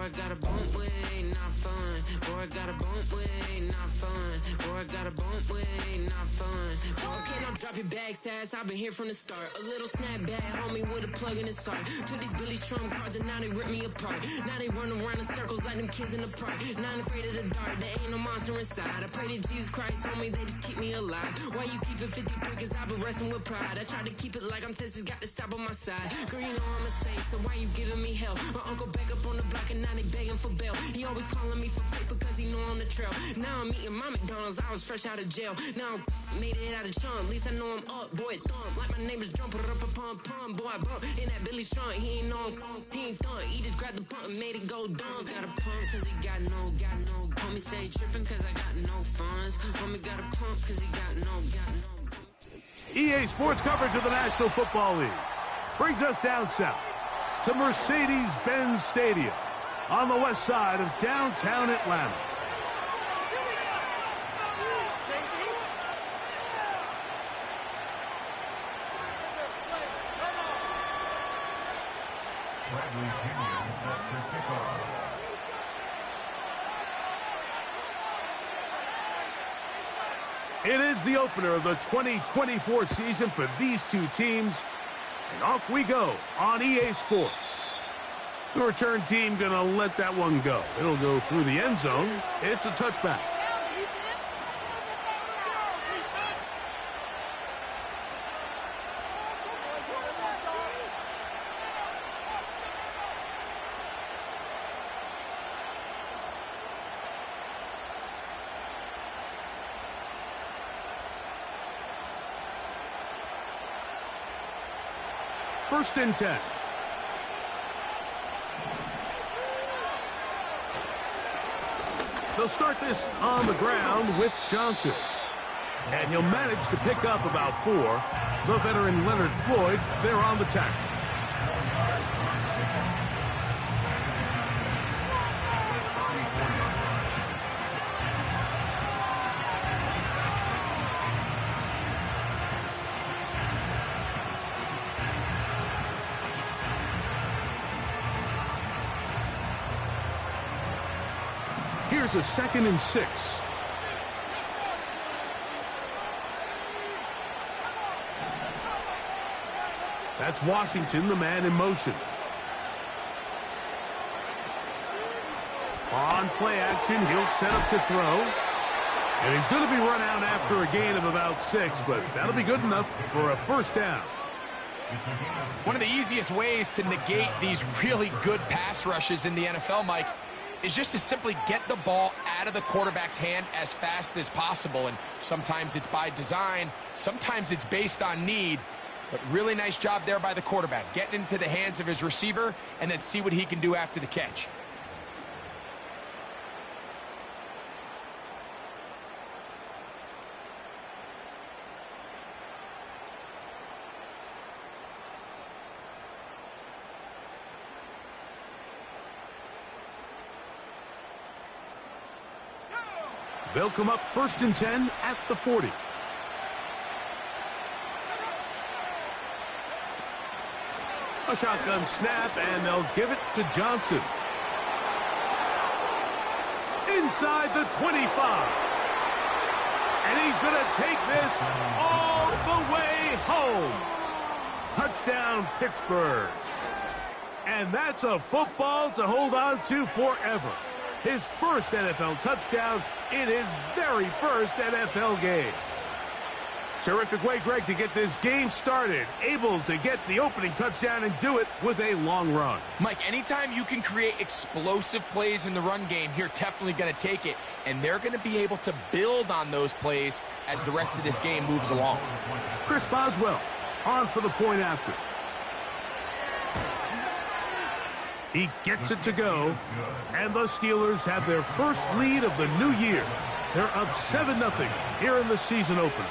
I got a bump with ain't not fun. Boy, I got a bump with ain't not fun. Boy, I got a bump with ain't not fun. Boy, can I drop your bag, sass? I've been here from the start. A little snapback, homie, with a plug in his heart. Took these Billy Trump cards and now they rip me apart. Now they run around in circles like them kids in the park. Not afraid of the dark, there ain't no monster inside. I pray to Jesus Christ, homie, they just keep me alive. Why you keep it 53? Cause I've been wrestling with pride. I try to keep it like I'm Texas, got the stop on my side. Girl, you know I'm a saint, so why you giving me hell? My uncle back up on the block and now they begging for bail. He always calling me for paper cause he know I'm the trail. Now I'm eating my McDonald's, I was fresh out of jail. Now I made it out of chunk, at least I know I'm up, boy, thump. Like my neighbors jumping up a pump, boy, I bump. In that Billy Trump, he ain't know he ain't thump. He just grabbed the pump and made it go dumb. Got a pump cause he got no. Homie say tripping cause I got no funds. Homie got a pump cause he got no. EA Sports coverage of the National Football League brings us down south to Mercedes-Benz Stadium on the west side of downtown Atlanta. Bradley Pinion set to kick off. It is the opener of the 2024 season for these two teams. And off we go on EA Sports. The return team gonna let that one go. It'll go through the end zone. It's a touchback. First and 10. They'll start this on the ground with Johnson. And he'll manage to pick up about 4. The veteran Leonard Floyd, there on the tackle. Here's a 2nd and 6. That's Washington, the man in motion. On play action, he'll set up to throw. And he's going to be run out after a gain of about 6, but that'll be good enough for a first down. One of the easiest ways to negate these really good pass rushes in the NFL, Mike, is just to simply get the ball out of the quarterback's hand as fast as possible. And sometimes it's by design, sometimes it's based on need. But really nice job there by the quarterback, getting into the hands of his receiver and then see what he can do after the catch. They'll come up 1st and 10 at the 40. A shotgun snap, and they'll give it to Johnson. Inside the 25. And he's going to take this all the way home. Touchdown, Pittsburgh. And that's a football to hold on to forever. His first NFL touchdown in his very first NFL game. Terrific way, Greg, to get this game started. Able to get the opening touchdown and do it with a long run. Mike, anytime you can create explosive plays in the run game, you're definitely going to take it. And they're going to be able to build on those plays as the rest of this game moves along. Chris Boswell on for the point after. He gets it to go, and the Steelers have their first lead of the new year. They're up 7-0 here in the season opener.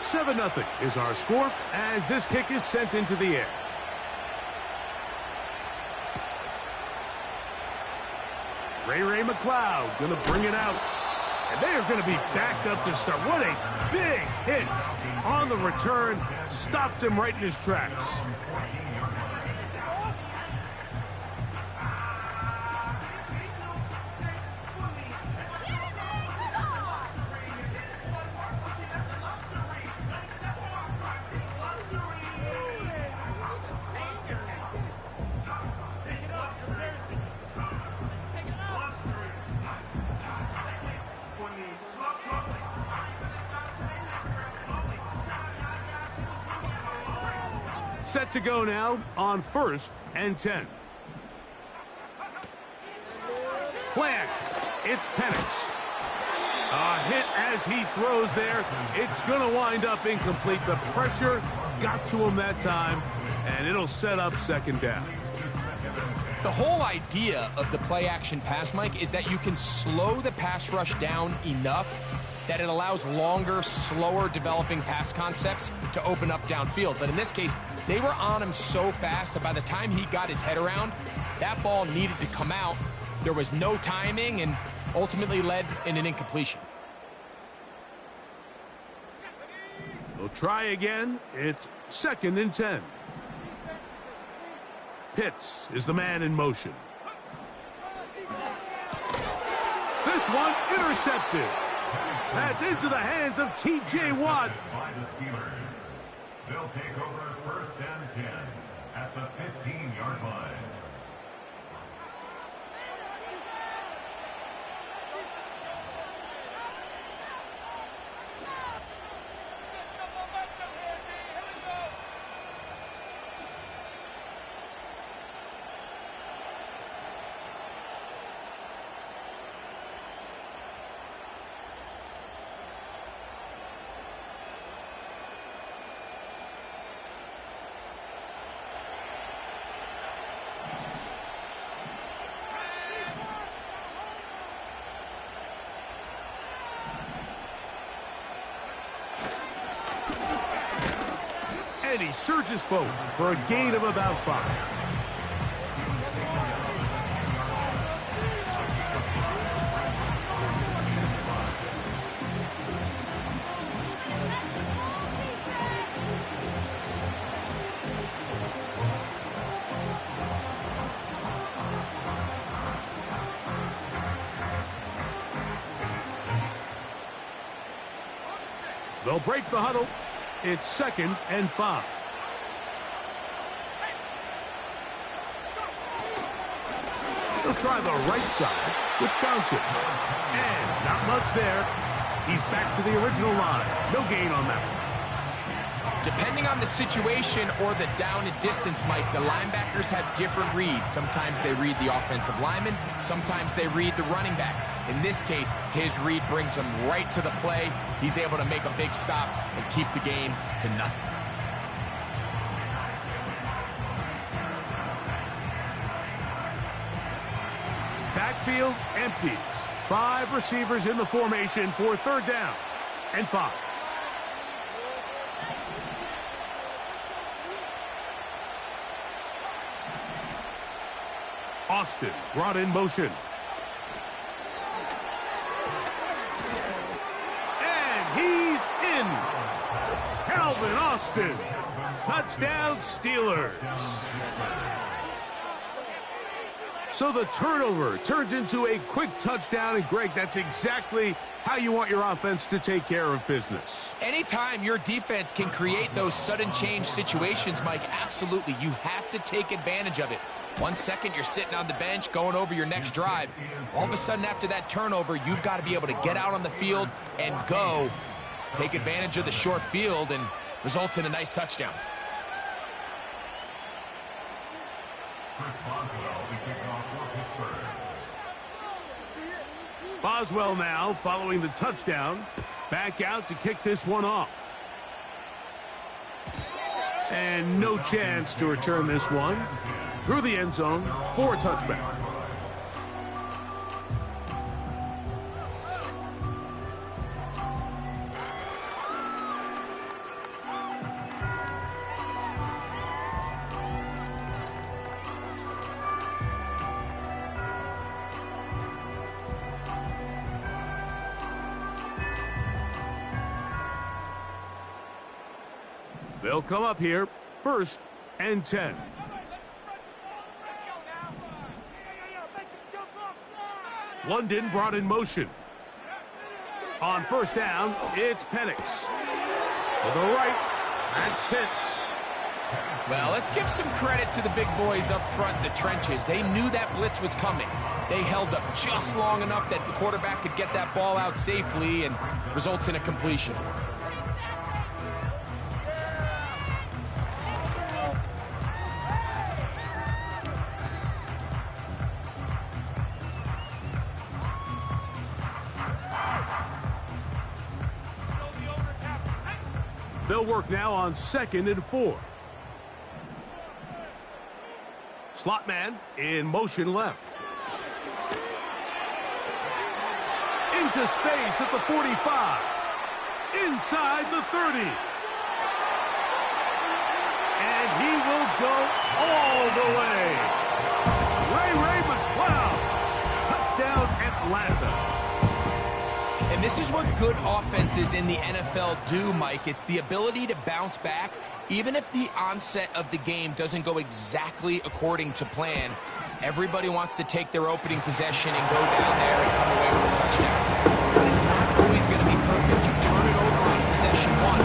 Seven 0 is our score as this kick is sent into the air. Ray McLeod going to bring it out. And they are going to be back up to start. What a big hit on the return. Stopped him right in his tracks. Set to go now on 1st and 10. Play action. It's Penix. A hit as he throws there. It's going to wind up incomplete. The pressure got to him that time, and it'll set up 2nd down. The whole idea of the play action pass, Mike, is that you can slow the pass rush down enough that it allows longer, slower developing pass concepts to open up downfield. But in this case, they were on him so fast that by the time he got his head around, that ball needed to come out. There was no timing and ultimately led in an incompletion. We'll try again. It's 2nd and 10. Pitts is the man in motion. This one intercepted. That's into the hands of T.J. Watt. By the Steelers. They'll take over 1st and 10 at the 15-yard line. And he surges forward for a gain of about 5. They'll break the huddle. It's 2nd and 5. He'll try the right side with bouncing. And not much there. He's back to the original line. No gain on that one. Depending on the situation or the down and distance, Mike, the linebackers have different reads. Sometimes they read the offensive lineman. Sometimes they read the running back. In this case, his read brings him right to the play. He's able to make a big stop and keep the game to nothing. Backfield empties. 5 receivers in the formation for 3rd down and 5. Austin brought in motion. And he's in. Calvin Austin. Touchdown Steelers. So the turnover turns into a quick touchdown, and Greg, that's exactly how you want your offense to take care of business. Anytime your defense can create those sudden change situations, Mike, absolutely, you have to take advantage of it. 1 second, you're sitting on the bench going over your next drive. All of a sudden, after that turnover, you've got to be able to get out on the field and go. Take advantage of the short field and results in a nice touchdown. Chris Boswell, the kickoff for Pittsburgh. Boswell now following the touchdown. Back out to kick this one off. And no chance to return this one through the end zone for a touchback. They'll come up here, 1st and 10. London brought in motion. On 1st down, it's Penix. To the right, that's Pitts. Well, let's give some credit to the big boys up front in the trenches. They knew that blitz was coming. They held up just long enough that the quarterback could get that ball out safely and results in a completion. They'll work now on 2nd and 4. Slot man in motion left. Into space at the 45. Inside the 30. And he will go all the way. Ray McCloud. Touchdown Atlanta. And this is what good offenses in the NFL do, Mike. It's the ability to bounce back, even if the onset of the game doesn't go exactly according to plan. Everybody wants to take their opening possession and go down there and come away with a touchdown. But it's not always going to be perfect. You turn it over on possession 1.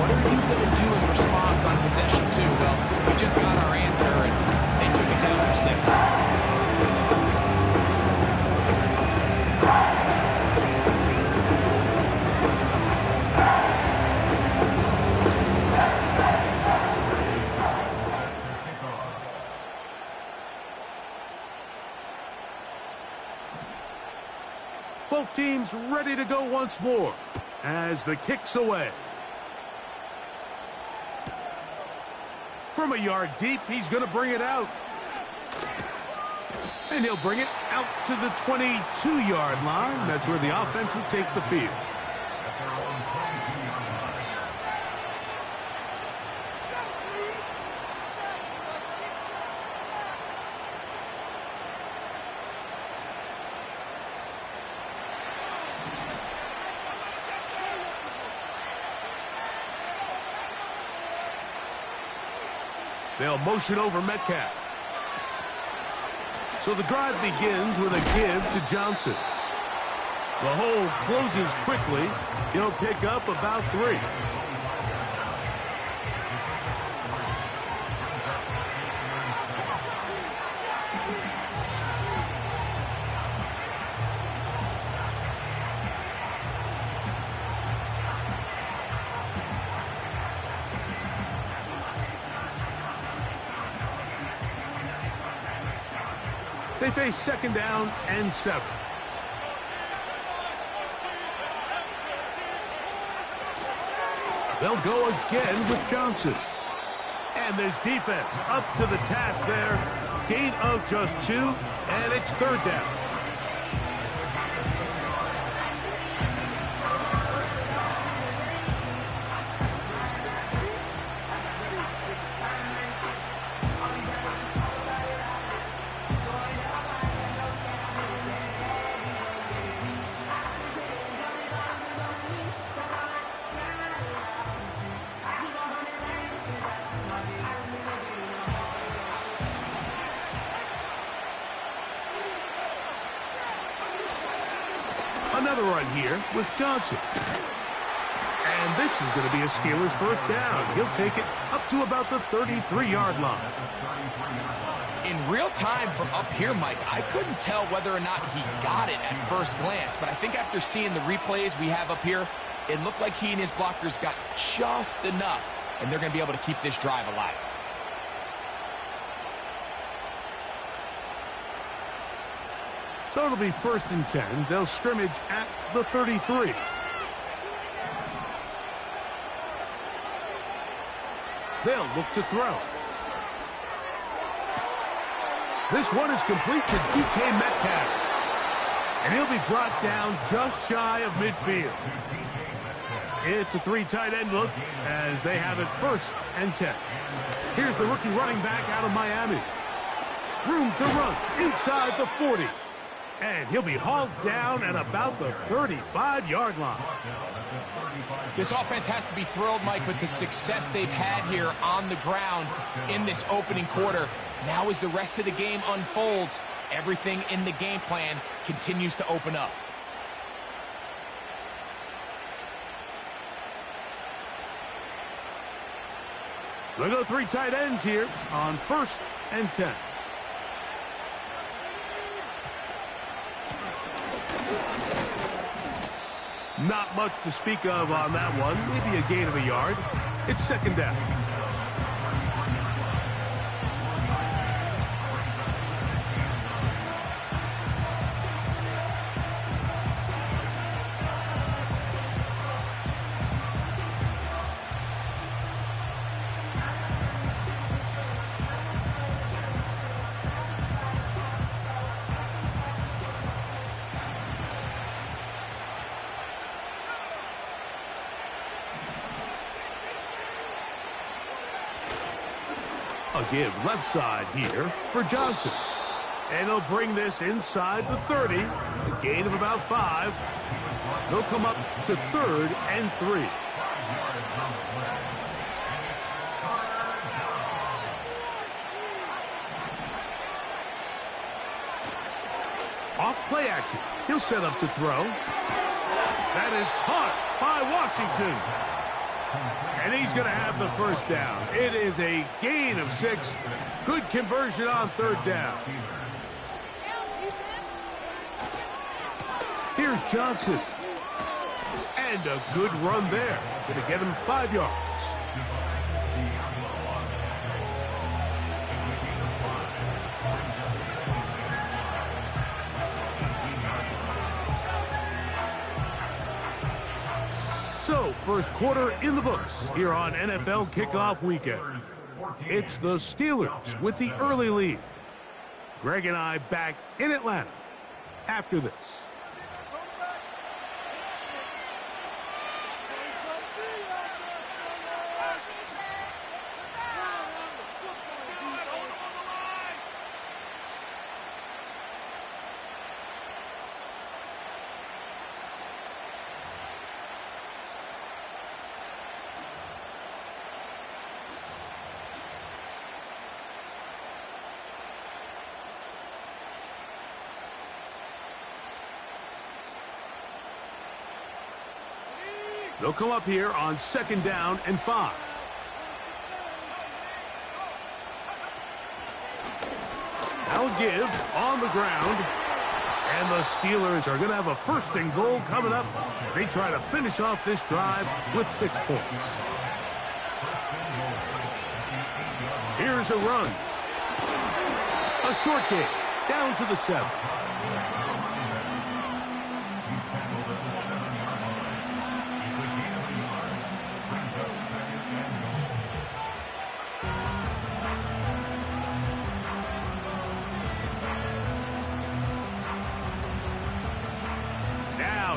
What are you going to do in response on possession 2? Well, we just got our answer, and they took it down for 6. Both teams ready to go once more as the kick's away. From a yard deep, he's going to bring it out. And he'll bring it out to the 22-yard line. That's where the offense will take the field. They'll motion over Metcalf. So the drive begins with a give to Johnson. The hole closes quickly. He'll pick up about 3. They face 2nd down and 7. They'll go again with Johnson. And this defense up to the task there. Gain of just 2, and it's 3rd down. Another run here with Johnson. And this is going to be a Steelers 1st down. He'll take it up to about the 33-yard line. In real time from up here, Mike, I couldn't tell whether or not he got it at first glance, but I think after seeing the replays we have up here, it looked like he and his blockers got just enough, and they're going to be able to keep this drive alive. So it'll be 1st and 10. They'll scrimmage at the 33. They'll look to throw. This one is complete to DK Metcalf. And he'll be brought down just shy of midfield. It's a 3 tight end look as they have it 1st and 10. Here's the rookie running back out of Miami. Room to run inside the 40. And he'll be hauled down at about the 35-yard line. This offense has to be thrilled, Mike, with the success they've had here on the ground in this opening quarter. Now as the rest of the game unfolds, everything in the game plan continues to open up. They'll go 3 tight ends here on 1st and 10. Not much to speak of on that one. Maybe a gain of a yard. It's 2nd down. A give left side here for Johnson. And he'll bring this inside the 30. A gain of about 5. They'll come up to 3rd and 3. Off play action. He'll set up to throw. That is caught by Washington. And he's going to have the 1st down. It is a gain of 6. Good conversion on 3rd down. Here's Johnson. And a good run there. Going to get him 5 yards. So, 1st quarter in the books here on NFL Kickoff Weekend. It's the Steelers with the early lead. Greg and I back in Atlanta after this. They'll come up here on 2nd down and 5. Now give on the ground. And the Steelers are going to have a 1st and goal coming up as they try to finish off this drive with 6 points. Here's a run. A short game down to the 7.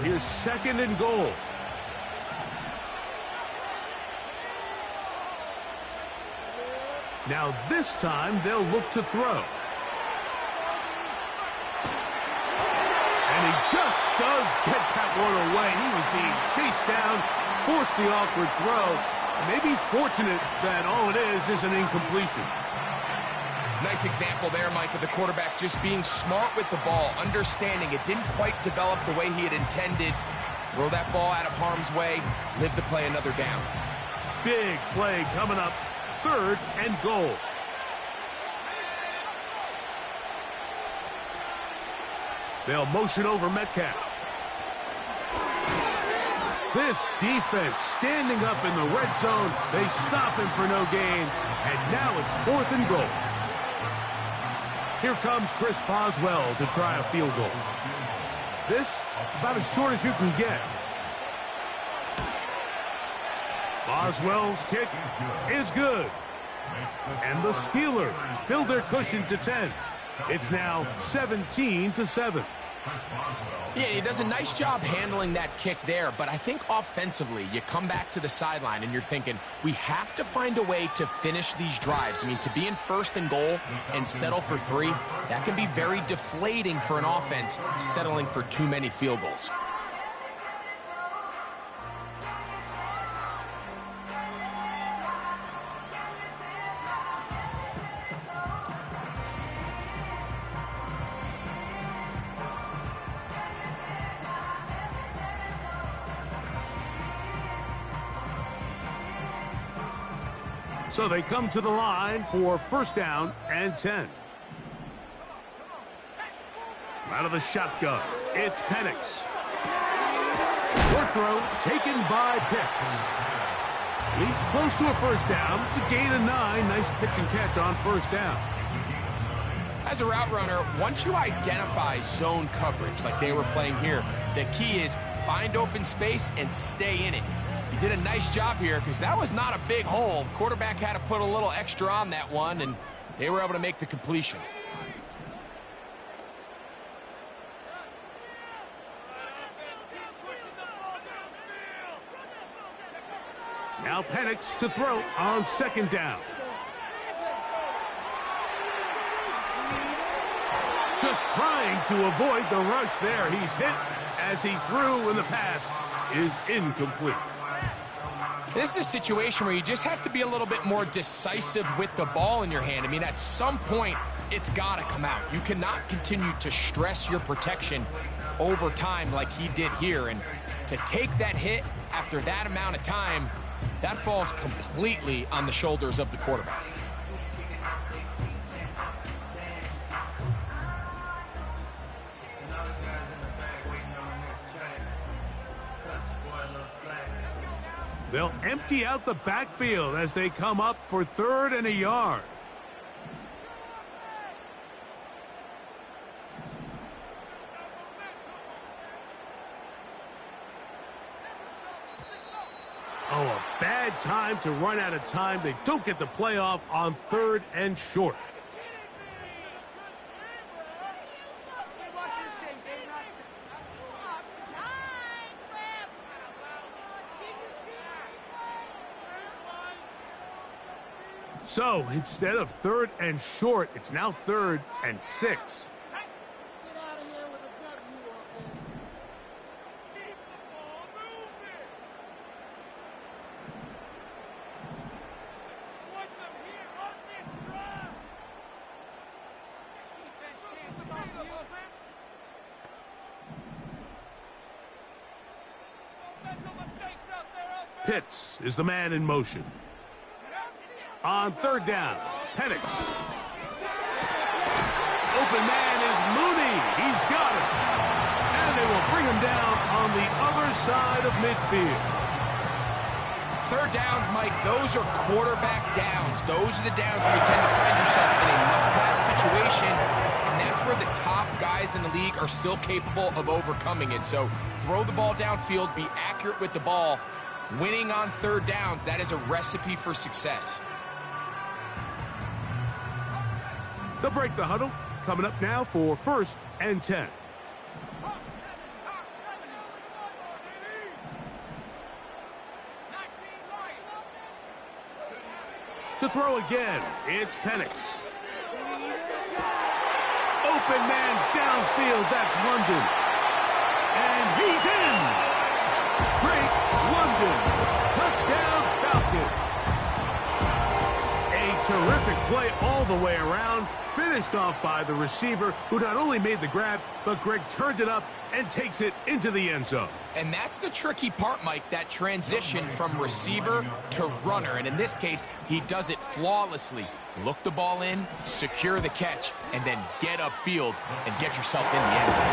Here's 2nd and goal. Now this time they'll look to throw. And he just does get that one away. He was being chased down, forced the awkward throw. Maybe he's fortunate that all it is an incompletion. Nice example there, Mike, of the quarterback just being smart with the ball, understanding it didn't quite develop the way he had intended. Throw that ball out of harm's way, live to play another down. Big play coming up, 3rd and goal. They'll motion over Metcalf. This defense standing up in the red zone. They stop him for no gain, and now it's 4th and goal. Here comes Chris Boswell to try a field goal. This, about as short as you can get. Boswell's kick is good. And the Steelers build their cushion to 10. It's now 17-7. Yeah, he does a nice job handling that kick there, but I think offensively, you come back to the sideline and you're thinking, we have to find a way to finish these drives. I mean, to be in first and goal and settle for 3, that can be very deflating for an offense settling for too many field goals. So they come to the line for first down and 10. Out of the shotgun, it's Penix. Short throw taken by Pitts. He's close to a first down to gain a 9. Nice pitch and catch on first down. As a route runner, once you identify zone coverage like they were playing here, the key is find open space and stay in it. He did a nice job here because that was not a big hole. The quarterback had to put a little extra on that one, and they were able to make the completion. Now Penix to throw on second down. Just trying to avoid the rush there. He's hit as he threw, and the pass is incomplete. This is a situation where you just have to be a little bit more decisive with the ball in your hand. I mean, at some point, it's got to come out. You cannot continue to stress your protection over time like he did here. And to take that hit after that amount of time, that falls completely on the shoulders of the quarterback. They'll empty out the backfield as they come up for 3rd and a yard. Oh, a bad time to run out of time. They don't get the playoff on 3rd and short. So instead of 3rd and short, it's now 3rd and 6. Pitts is the man in motion. On 3rd down, Penix. Open man is Mooney. He's got it. And they will bring him down on the other side of midfield. 3rd downs, Mike, those are quarterback downs. Those are the downs where you tend to find yourself in a must-pass situation, and that's where the top guys in the league are still capable of overcoming it. So throw the ball downfield, be accurate with the ball. Winning on 3rd downs, that is a recipe for success. They'll break the huddle. Coming up now for 1st and 10. To throw again, it's Penix. Open man downfield, that's London. And he's in! Drake London, touchdown Falcons. A terrific play all the way around, finished off by the receiver, who not only made the grab, but Greg turned it up and takes it into the end zone. And that's the tricky part, Mike, that transition from receiver to runner. And in this case, he does it flawlessly. Look the ball in, secure the catch, and then get upfield and get yourself in the end zone.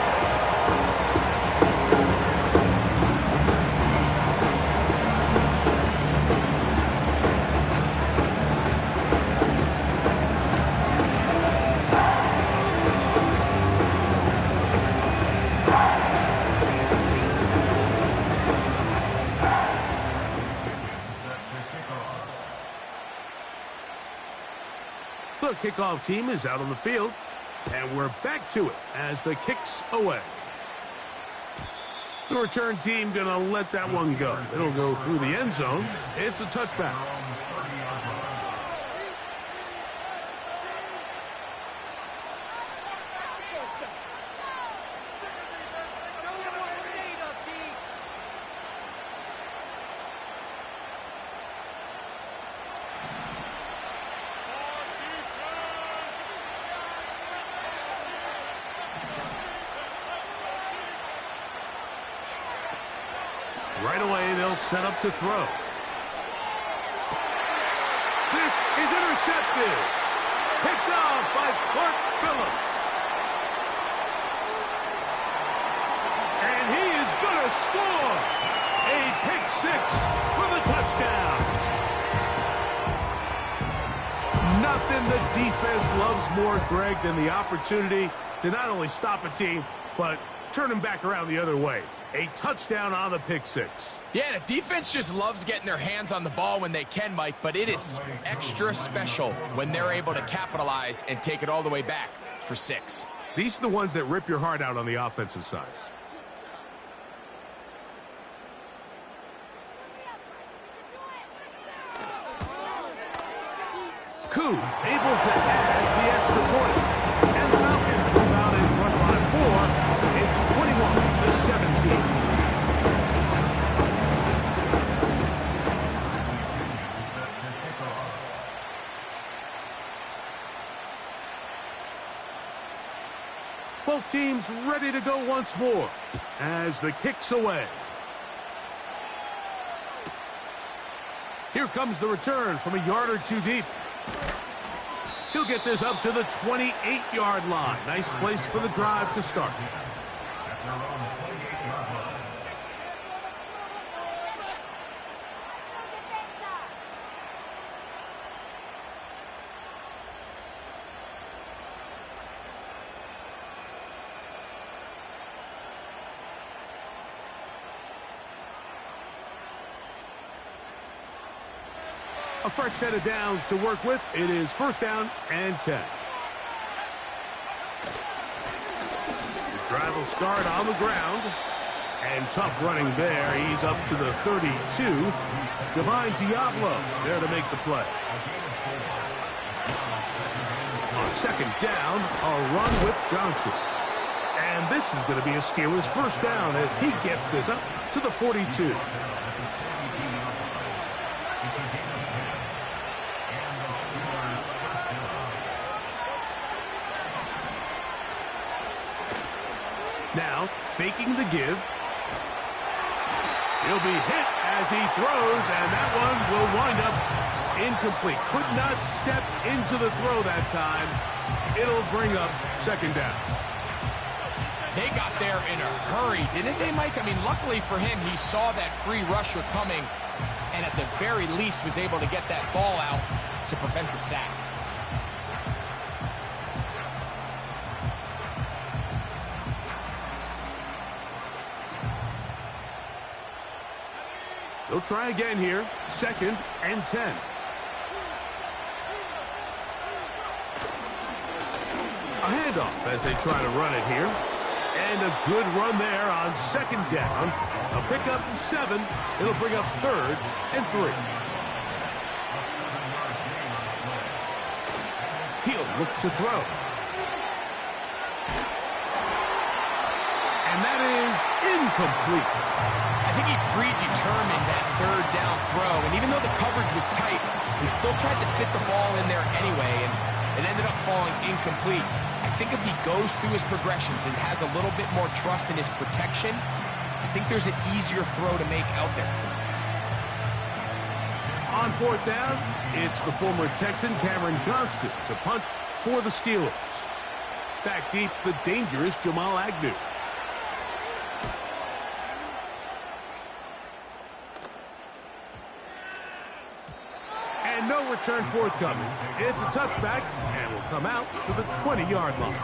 The kickoff team is out on the field, and we're back to it as the kick's away. The return team going to let that one go. It'll go through the end zone. It's a touchback. Right away, they'll set up to throw. This is intercepted. Picked off by Clark Phillips. And he is going to score. A pick six for the touchdown. Nothing the defense loves more, Greg, than the opportunity to not only stop a team, but turn them back around the other way. A touchdown on the pick six. Yeah, the defense just loves getting their hands on the ball when they can, Mike, but it is extra special when they're able to capitalize and take it all the way back for 6. These are the ones that rip your heart out on the offensive side. Koo able to add the extra point. And the Falcons move out in front by 4. It's 21-17. Both teams ready to go once more as the kick's away. Here comes the return from a yard or two deep. He'll get this up to the 28-yard line. Nice place for the drive to start. A fresh set of downs to work with. It is first down and 10. His drive will start on the ground. And tough running there. He's up to the 32. Divine Diablo there to make the play. On second down, a run with Johnson. And this is going to be a Steelers first down as he gets this up to the 42. Now, faking the give. He'll be hit as he throws, and that one will wind up incomplete. Could not step into the throw that time. It'll bring up second down. They got there in a hurry, didn't they, Mike? I mean, luckily for him, he saw that free rusher coming, and at the very least was able to get that ball out to prevent the sack. They'll try again here. Second and 10. A handoff as they try to run it here. And a good run there on second down. A pickup 7. It'll bring up third and 3. He'll look to throw. And that is incomplete. I think he predetermined that third down throw, and even though the coverage was tight, he still tried to fit the ball in there anyway, and it ended up falling incomplete. I think if he goes through his progressions and has a little bit more trust in his protection, I think there's an easier throw to make out there. On fourth down, it's the former Texan Cameron Johnston to punt for the Steelers. Back deep, the dangerous Jamal Agnew. And no return forthcoming. It's a touchback and will come out to the 20-yard line.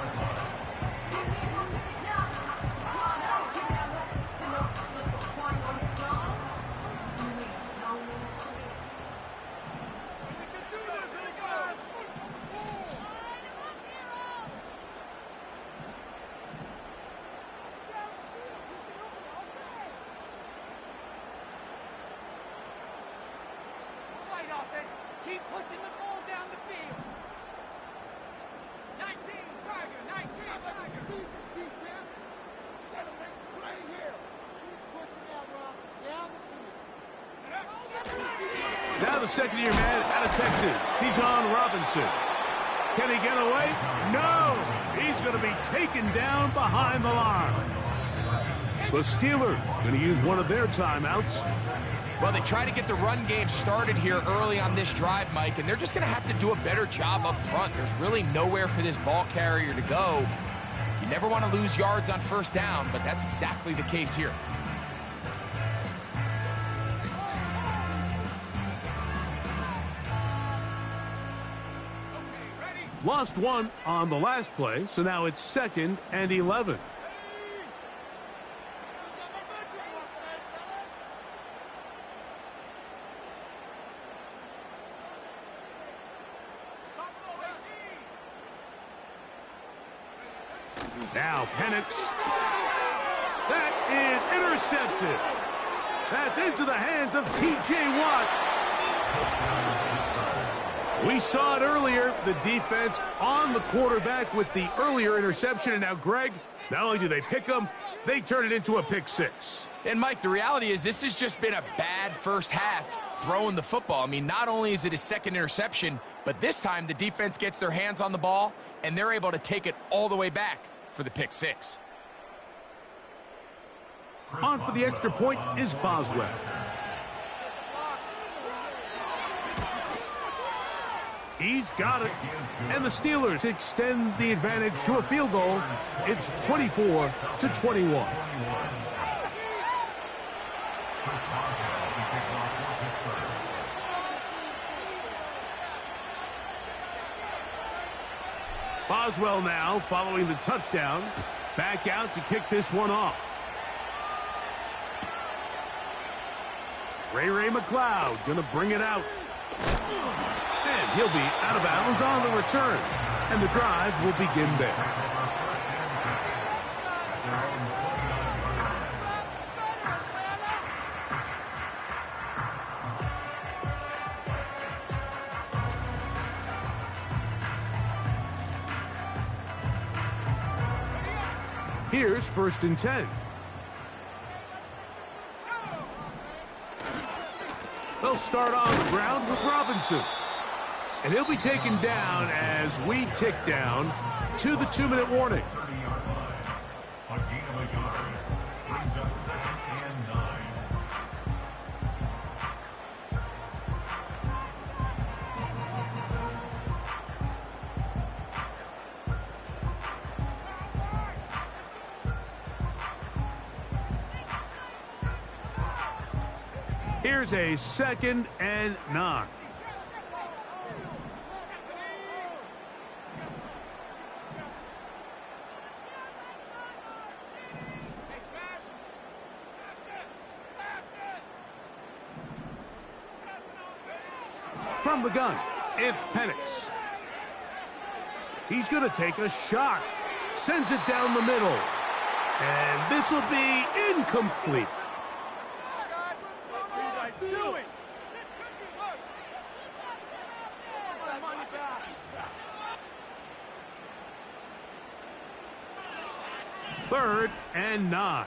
Keep pushing the ball down the field. 19, Tiger, 19, Tiger. Defense. Gotta make a play here. Keep pushing that rock down the field. Now the second-year man out of Texas, Bijan Robinson. Can he get away? No! He's going to be taken down behind the line. The Steelers going to use one of their timeouts. Well, they try to get the run game started here early on this drive, Mike, and they're just going to have to do a better job up front. There's really nowhere for this ball carrier to go. You never want to lose yards on first down, but that's exactly the case here. Lost one on the last play, so now it's 2nd and 11. Now Penix. That is intercepted. That's into the hands of T.J. Watt. We saw it earlier, the defense on the quarterback with the earlier interception. And now, Greg, not only do they pick him, they turn it into a pick six. And, Mike, the reality is this has just been a bad first half throwing the football. I mean, not only is it his second interception, but this time the defense gets their hands on the ball, and they're able to take it all the way back for the pick six. On for the extra point is Boswell. He's got it. And the Steelers extend the advantage to a field goal. It's 24-21. Boswell now following the touchdown. Back out to kick this one off. Ray McLeod going to bring it out. And he'll be out of bounds on the return. And the drive will begin there. Here's 1st and 10. They'll start on the ground with Robinson. And he'll be taken down as we tick down to the 2-minute warning. A gain of a yard brings up 2nd and 9. Here's a 2nd and 9. From the gun, it's Penix. He's going to take a shot. Sends it down the middle. And this will be incomplete. Third and 9.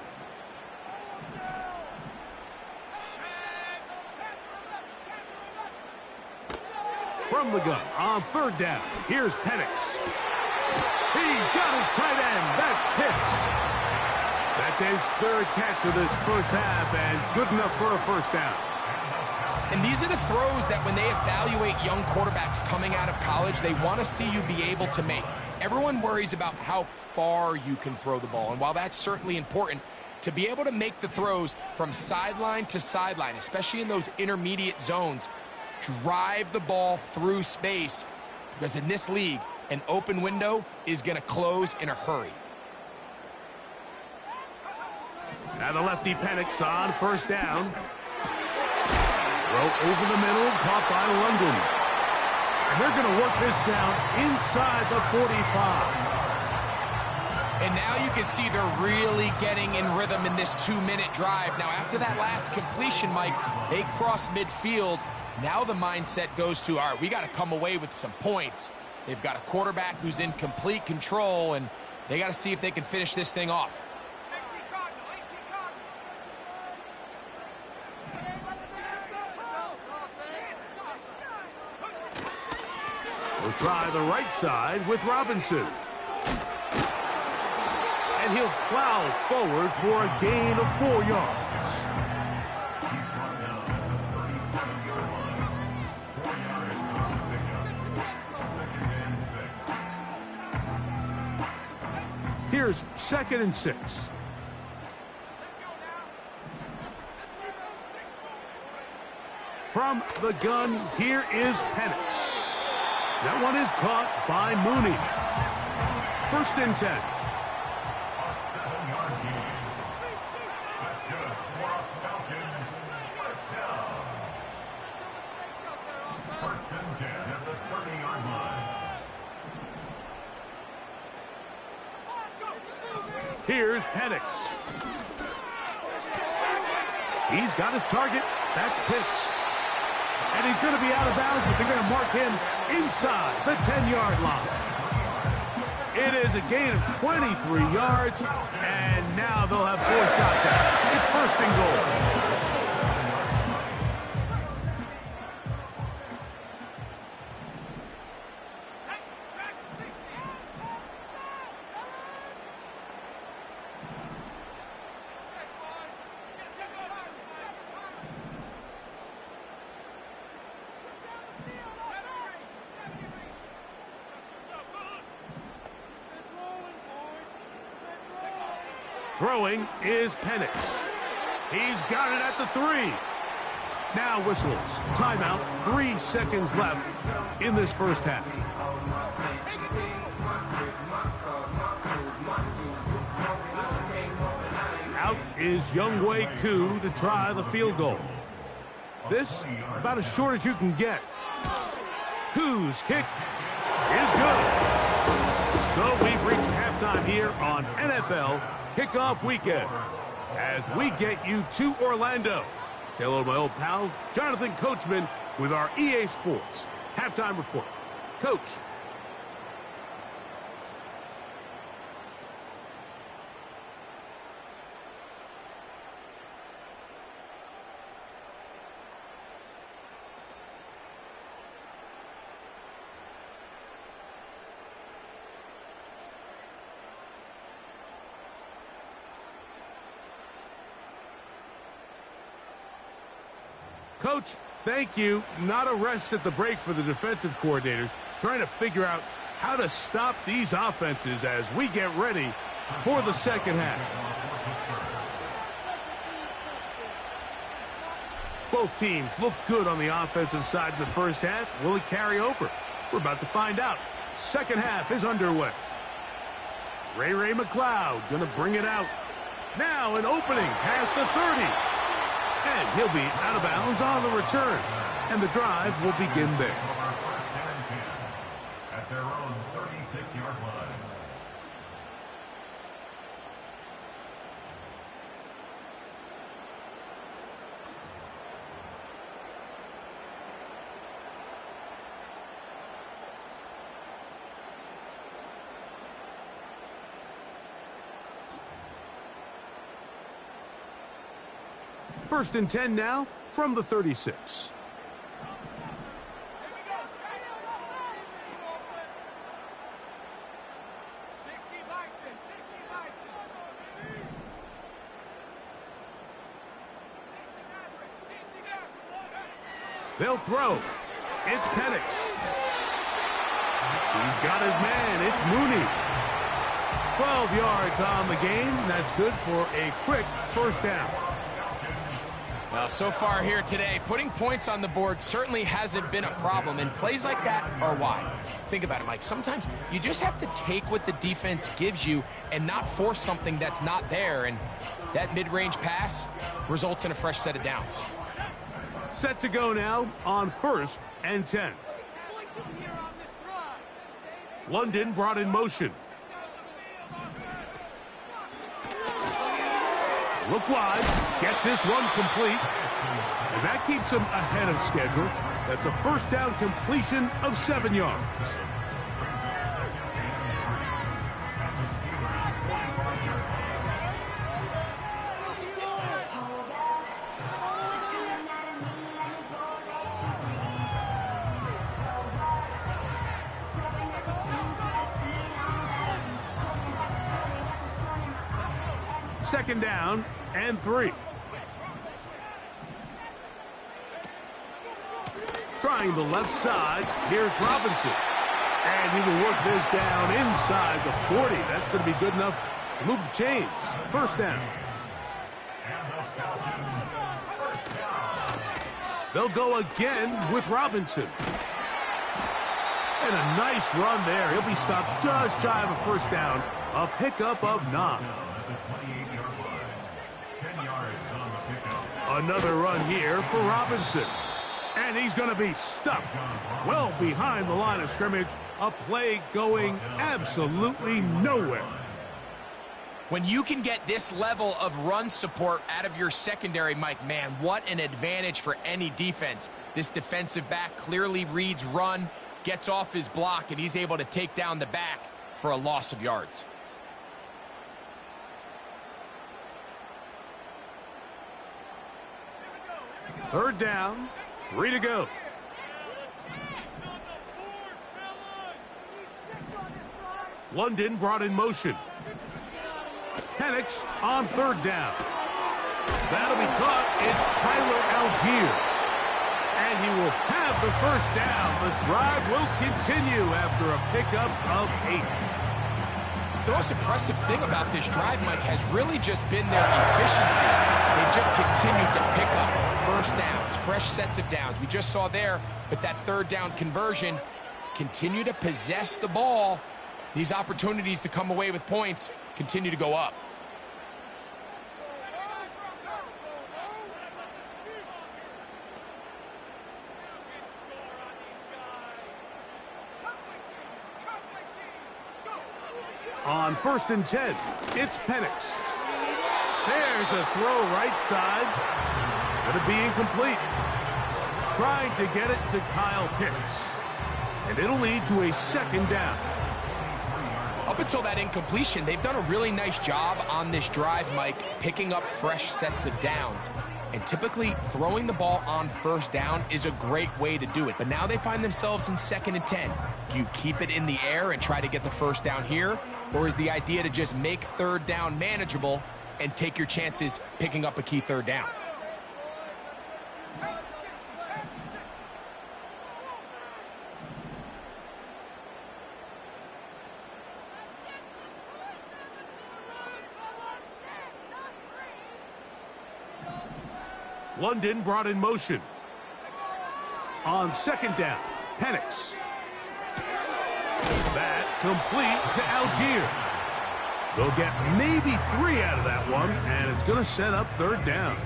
From the gun on 3rd down. Here's Penix. He's got his tight end. That's Pitts. That's his 3rd catch of this first half and good enough for a first down. And these are the throws that when they evaluate young quarterbacks coming out of college, they want to see you be able to make. Everyone worries about how far you can throw the ball. And while that's certainly important, to be able to make the throws from sideline to sideline, especially in those intermediate zones, drive the ball through space, because in this league, an open window is going to close in a hurry. Now the lefty Penix on 1st down. Throw over the middle, caught by London. And they're going to work this down inside the 45. And now you can see they're really getting in rhythm in this 2-minute drive. Now, after that last completion, Mike, they cross midfield, Now the mindset goes to, all right, we got to come away with some points. They've got a quarterback who's in complete control, and they got to see if they can finish this thing off. We'll try the right side with Robinson. And he'll plow forward for a gain of 4 yards. He's brought down at the 37-yard line. 4 yards on the pickup. Second and 6. Here's 2nd and 6. From the gun, here is Penix. That one is caught by Mooney. 1st and 10. A 7-yard gain. That's good for a Falcons first down. 1st and 10 at the 30-yard line. Here's Penix. He's got his target. That's Pitts. And he's going to be out of bounds, but they're going to mark him inside the 10-yard line. It is a gain of 23 yards, and now they'll have 4 shots at it. It's 1st and goal. Throwing is Penix. He's got it at the 3. Now whistles. Timeout. 3 seconds left in this first half. Out is Younghoe Koo to try the field goal. This about as short as you can get. Koo's kick is good. So we've reached halftime here on NFL Kickoff Weekend as we get you to Orlando. Say hello to my old pal, Jonathan Coachman, with our EA Sports Halftime Report. Coach. Coach, thank you. Not a rest at the break for the defensive coordinators, trying to figure out how to stop these offenses as we get ready for the second half. Both teams look good on the offensive side in the first half. Will it carry over? We're about to find out. Second half is underway. Ray McCloud going to bring it out. Now an opening past the 30. And he'll be out of bounds on the return. And the drive will begin there. First and 10 at their own 36-yard line. First and 10 now from the 36. They'll throw. It's Penix. He's got his man. It's Mooney. 12 yards on the game. That's good for a quick first down. Well, so far here today, putting points on the board certainly hasn't been a problem, and plays like that are why. Think about it, Mike. Sometimes you just have to take what the defense gives you and not force something that's not there, and that mid-range pass results in a fresh set of downs. Set to go now on 1st and 10. London brought in motion. Look wide. Get this one complete. And that keeps him ahead of schedule. That's a first down completion of 7 yards. Second down and 3. Trying the left side. Here's Robinson. And he will work this down inside the 40. That's going to be good enough to move the chains. First down. They'll go again with Robinson. And a nice run there. He'll be stopped just shy of a first down. A pickup of 9. Another run here for Robinson. And he's going to be stuck well behind the line of scrimmage. A play going absolutely nowhere. When you can get this level of run support out of your secondary, Mike, man, what an advantage for any defense. This defensive back clearly reads run, gets off his block, and he's able to take down the back for a loss of yards. Third down, 3 to go. London brought in motion. Penix on third down. That'll be caught. It's Tyler Algier. And he will have the first down. The drive will continue after a pickup of 8. The most impressive thing about this drive, Mike, has really just been their efficiency. They've just continued to pick up first downs, fresh sets of downs. We just saw there, but that third down conversion, continue to possess the ball. These opportunities to come away with points continue to go up. On 1st and 10, it's Penix. There's a throw right side. It's going to be incomplete. Trying to get it to Kyle Pitts. And it'll lead to a second down. Up until that incompletion, they've done a really nice job on this drive, Mike, picking up fresh sets of downs. And typically, throwing the ball on first down is a great way to do it. But now they find themselves in 2nd and 10. Do you keep it in the air and try to get the first down here? Or is the idea to just make third down manageable and take your chances picking up a key third down? London brought in motion. On 2nd down, Penix. That complete to Algier. They'll get maybe 3 out of that one, and it's going to set up third down.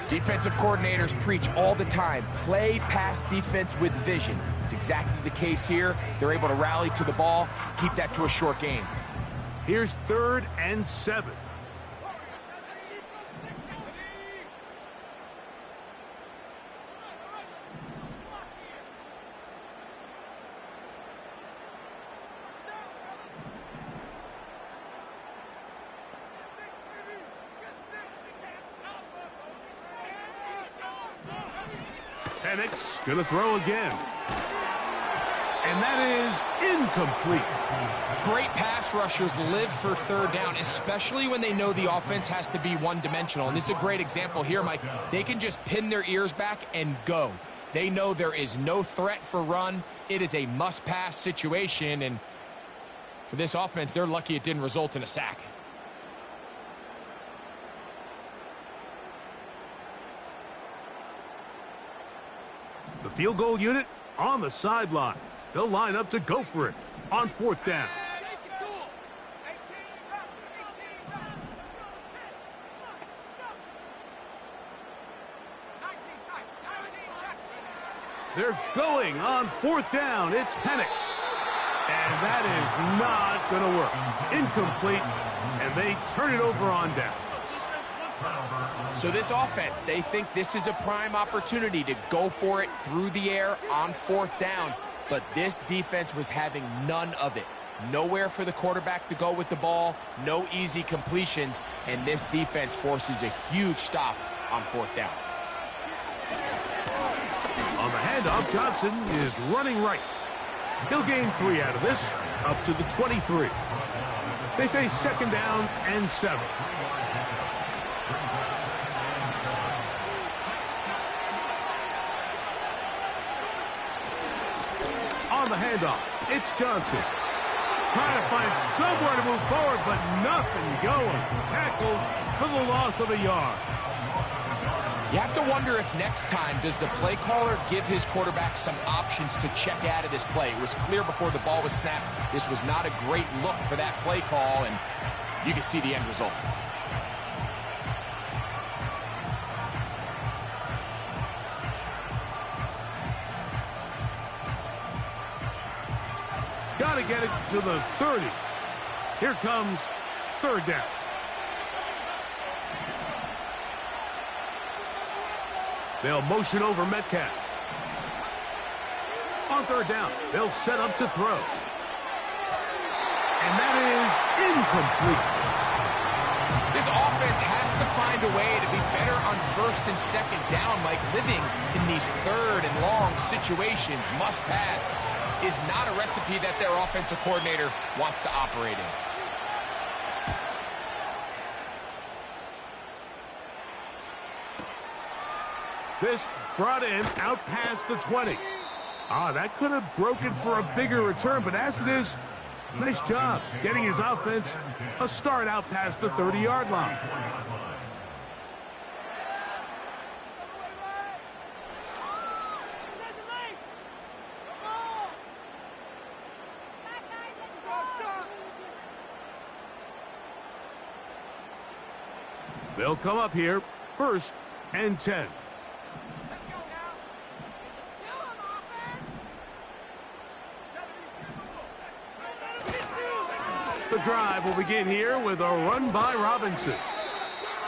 Defensive coordinators preach all the time, play pass defense with vision. It's exactly the case here. They're able to rally to the ball, keep that to a short gain. Here's 3rd and 7. Penix going to throw again. And that is incomplete. Great pass rushers live for third down, especially when they know the offense has to be one-dimensional. And this is a great example here, Mike. They can just pin their ears back and go. They know there is no threat for run. It is a must-pass situation. And for this offense, they're lucky it didn't result in a sack. The field goal unit on the sideline. They'll line up to go for it on 4th down. They're going on 4th down. It's Penix. And that is not going to work. Incomplete. And they turn it over on downs. So this offense, they think this is a prime opportunity to go for it through the air on 4th down, but this defense was having none of it. Nowhere for the quarterback to go with the ball, no easy completions, and this defense forces a huge stop on 4th down. On the handoff, Johnson is running right. He'll gain 3 out of this, up to the 23. They face 2nd down and 7. On the handoff, it's Johnson. Trying to find somewhere to move forward, but nothing going. Tackled for the loss of a yard. You have to wonder if next time does the play caller give his quarterback some options to check out of this play. It was clear before the ball was snapped. This was not a great look for that play call, and you can see the end result. Got to get it to the 30. Here comes 3rd down. They'll motion over Metcalf. On 3rd down, they'll set up to throw. And that is incomplete. This offense has to find a way to be better on 1st and 2nd down, Mike. Living in these 3rd and long situations, must pass, is not a recipe that their offensive coordinator wants to operate in. This brought in out past the 20. That could have broken for a bigger return, but as it is, nice job getting his offense a start out past the 30-yard line. They'll come up here, 1st and 10. The drive will begin here with a run by Robinson.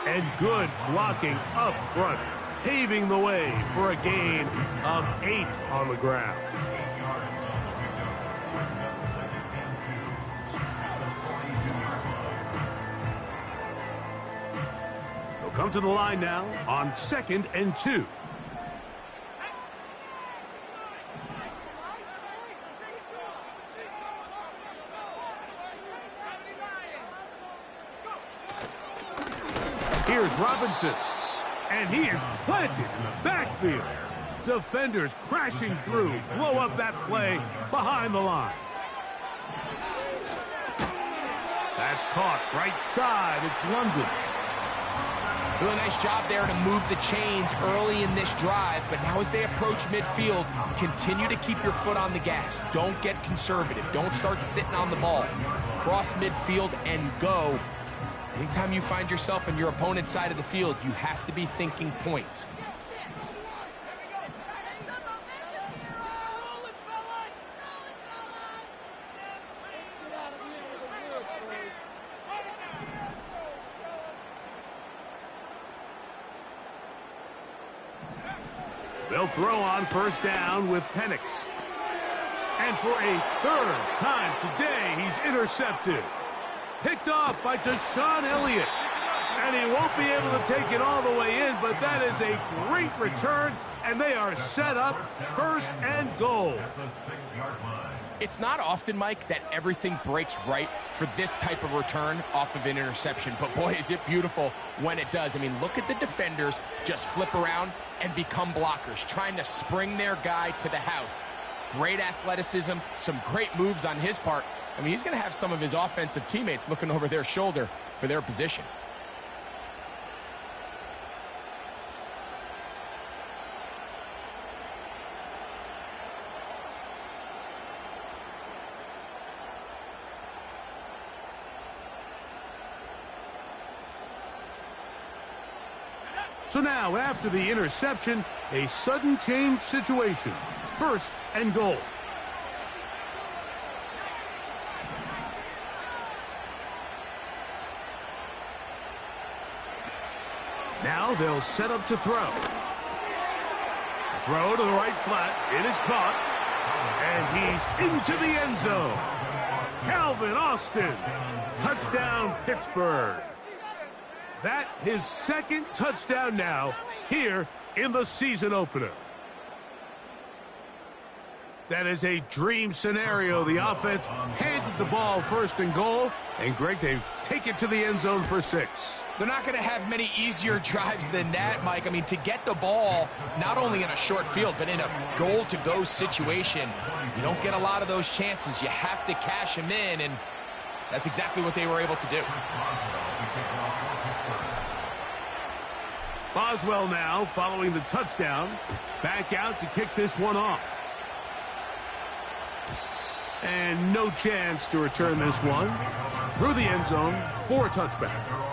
And good blocking up front, paving the way for a gain of 8 on the ground. They'll come to the line now on 2nd and 2. Here's Robinson, and he is planted in the backfield. Defenders crashing through, blow up that play behind the line. That's caught right side. It's London. Really nice job there to move the chains early in this drive, but now as they approach midfield, continue to keep your foot on the gas. Don't get conservative. Don't start sitting on the ball. Cross midfield and go. Anytime you find yourself on your opponent's side of the field, you have to be thinking points. They'll throw on 1st down with Penix. And for a 3rd time today, he's intercepted. Picked off by Deshaun Elliott. And he won't be able to take it all the way in, but that is a great return, and they are set up 1st and goal. It's not often, Mike, that everything breaks right for this type of return off of an interception, but boy, is it beautiful when it does. I mean, look at the defenders just flip around and become blockers, trying to spring their guy to the house. Great athleticism, some great moves on his part. I mean, he's going to have some of his offensive teammates looking over their shoulder for their position. So now, after the interception, a sudden change situation. 1st and goal. Now they'll set up to throw. Throw to the right flat. It is caught. And he's into the end zone. Calvin Austin. Touchdown, Pittsburgh. That his second touchdown now here in the season opener. That is a dream scenario. The offense handed the ball first and goal. And, Greg, they take it to the end zone for 6. They're not going to have many easier drives than that, Mike. I mean, to get the ball, not only in a short field, but in a goal-to-go situation, you don't get a lot of those chances. You have to cash them in, and that's exactly what they were able to do. Boswell now following the touchdown. Back out to kick this one off. And no chance to return this one through the end zone for a touchback.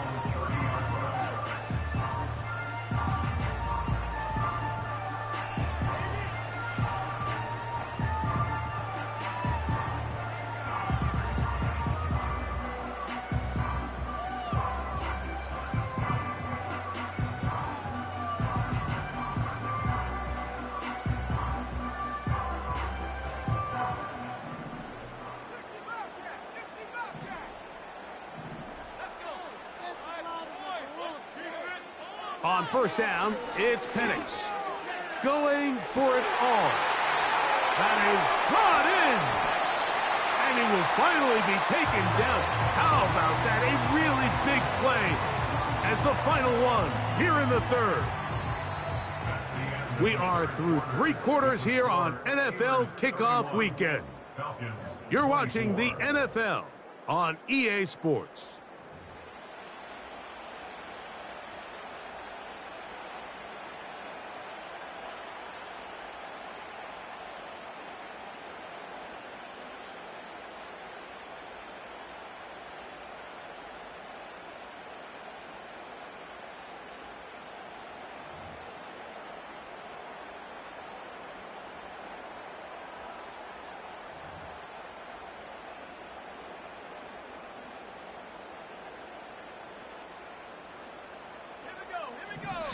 On first down, it's Penix going for it all. That is brought in. And he will finally be taken down. How about that? A really big play as the final one here in the third. We are through 3 quarters here on NFL Kickoff Weekend. You're watching the NFL on EA Sports.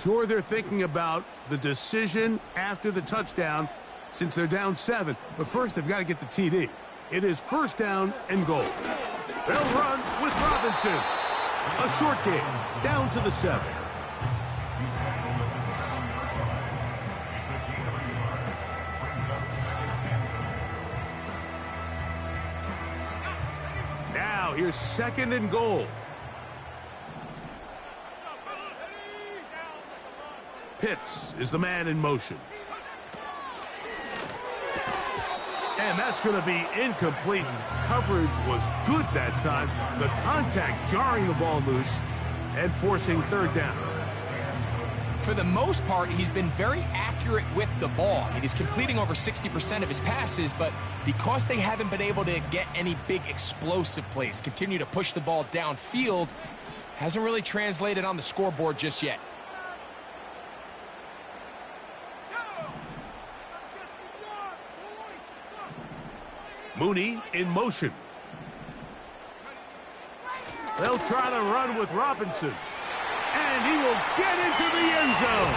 Sure, they're thinking about the decision after the touchdown since they're down 7. But first, they've got to get the TD. It is first down and goal. They'll run with Robinson. A short game, down to the 7. Now, here's second and goal. Pitts is the man in motion. And that's going to be incomplete. Coverage was good that time. The contact jarring the ball loose and forcing third down. For the most part, he's been very accurate with the ball. I mean, he's completing over 60% of his passes, but because they haven't been able to get any big explosive plays, continue to push the ball downfield, hasn't really translated on the scoreboard just yet. Mooney in motion. They'll try to run with Robinson. And he will get into the end zone.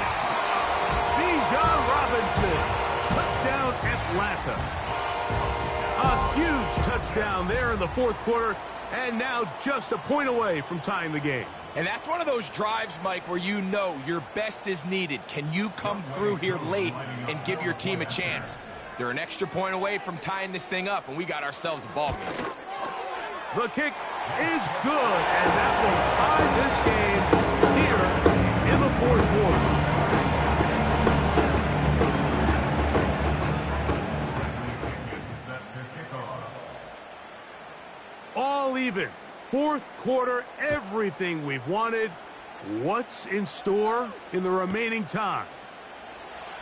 Bijan Robinson. Touchdown, Atlanta. A huge touchdown there in the fourth quarter. And now just a point away from tying the game. And that's one of those drives, Mike, where you know your best is needed. Can you come through here late and give your team a chance? They're an extra point away from tying this thing up, and we got ourselves a ball game. The kick is good, and that will tie this game here in the fourth quarter. All even. Fourth quarter, everything we've wanted. What's in store in the remaining time?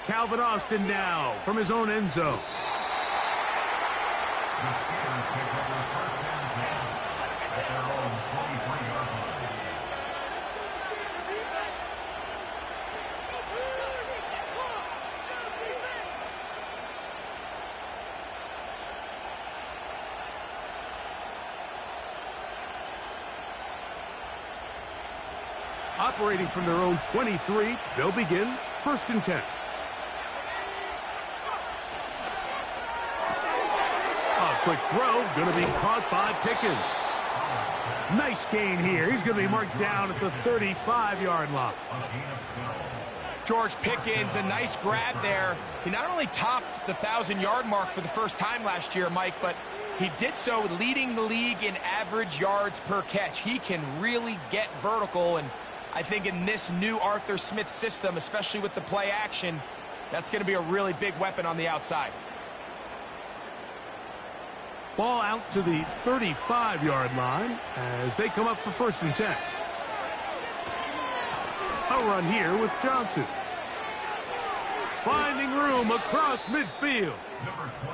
Calvin Austin now from his own end zone. operating from their own 23. They'll begin 1st and 10. A quick throw, going to be caught by Pickens. Nice gain here. He's going to be marked down at the 35-yard line. George Pickens, a nice grab there. He not only topped the 1,000-yard mark for the first time last year, Mike, but he did so leading the league in average yards per catch. He can really get vertical, and I think in this new Arthur Smith system, especially with the play action, that's going to be a really big weapon on the outside. Ball out to the 35-yard line as they come up for 1st and 10. A run here with Johnson. Finding room across midfield.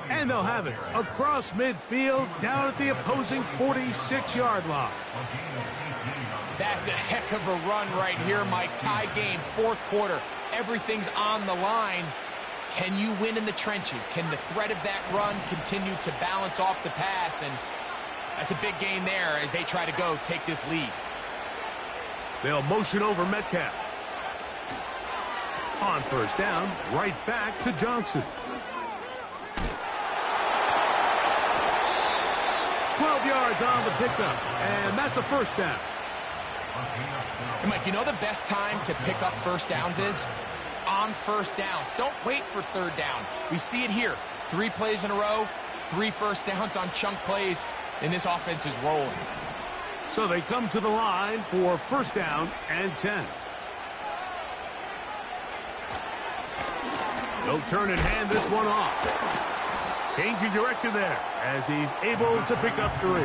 And they'll have it across midfield down at the opposing 46-yard line. That's a heck of a run right here, Mike. Tie game, 4th quarter. Everything's on the line. Can you win in the trenches? Can the threat of that run continue to balance off the pass? And that's a big gain there as they try to go take this lead. They'll motion over Metcalf. On 1st down, right back to Johnson. 12 yards on the pickup, and that's a 1st down. Hey, Mike, you know the best time to pick up 1st downs is? On 1st downs. Don't wait for 3rd down. We see it here. 3 plays in a row, 3 1st downs on chunk plays, and this offense is rolling. So they come to the line for 1st down and 10. They'll turn and hand this one off. Changing direction there as he's able to pick up 3.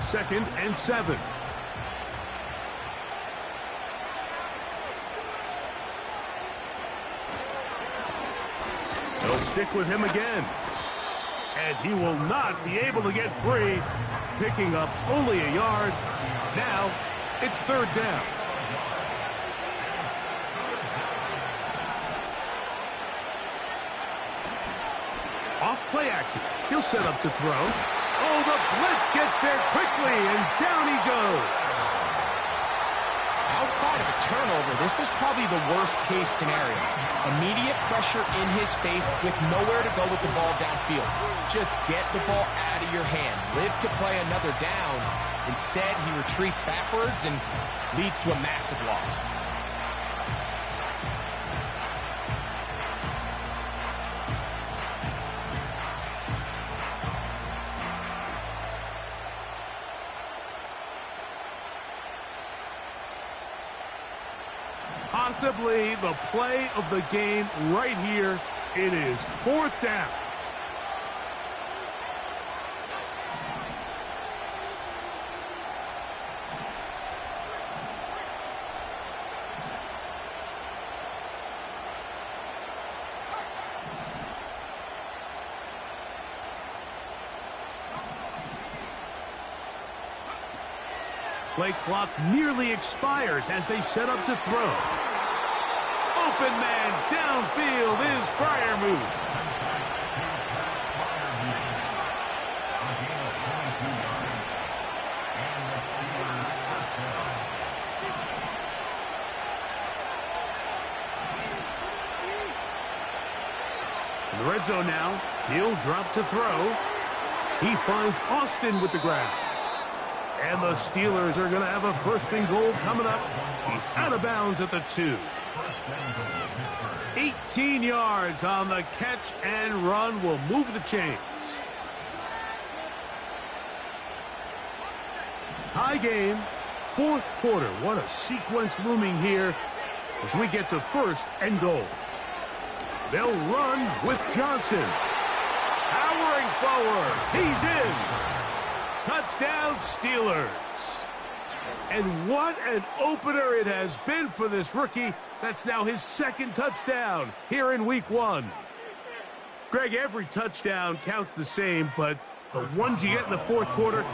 Second and 7. They'll stick with him again. And he will not be able to get free. Picking up only a yard. Now it's 3rd down. Off play action. He'll set up to throw. Oh, the blitz gets there quickly, and down he goes. Outside of a turnover, this was probably the worst-case scenario. Immediate pressure in his face with nowhere to go with the ball downfield. Just get the ball out of your hand. Live to play another down. Instead, he retreats backwards and leads to a massive loss. Possibly the play of the game right here. It is 4th down. Play clock nearly expires as they set up to throw. Open man downfield is Freiermuth. In the red zone now, he'll drop to throw. He finds Austin with the grab. And the Steelers are going to have a 1st and goal coming up. He's out of bounds at the 2. 18 yards on the catch and run will move the chains. Tie game, 4th quarter. What a sequence looming here as we get to 1st and goal. They'll run with Johnson. Powering forward. He's in. Touchdown, Steelers. And what an opener it has been for this rookie. That's now his 2nd touchdown here in week 1. Greg, every touchdown counts the same, but the ones you get in the fourth quarter,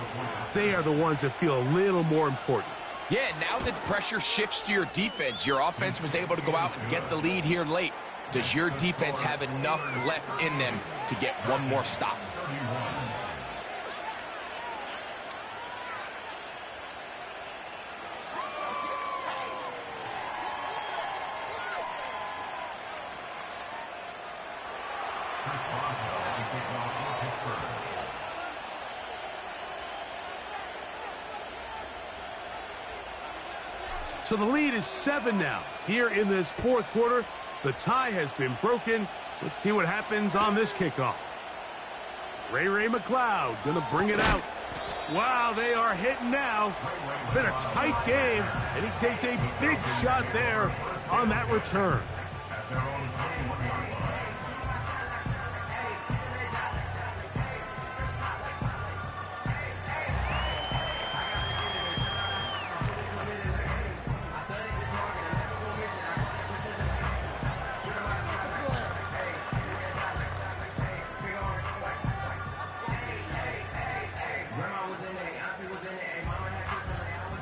they are the ones that feel a little more important. Yeah, now that pressure shifts to your defense, your offense was able to go out and get the lead here late. Does your defense have enough left in them to get one more stop? So the lead is 7 now. Here in this fourth quarter, the tie has been broken. Let's see what happens on this kickoff. Ray McLeod gonna bring it out. Wow, they are hitting now. Been a tight game, and he takes a big shot there on that return.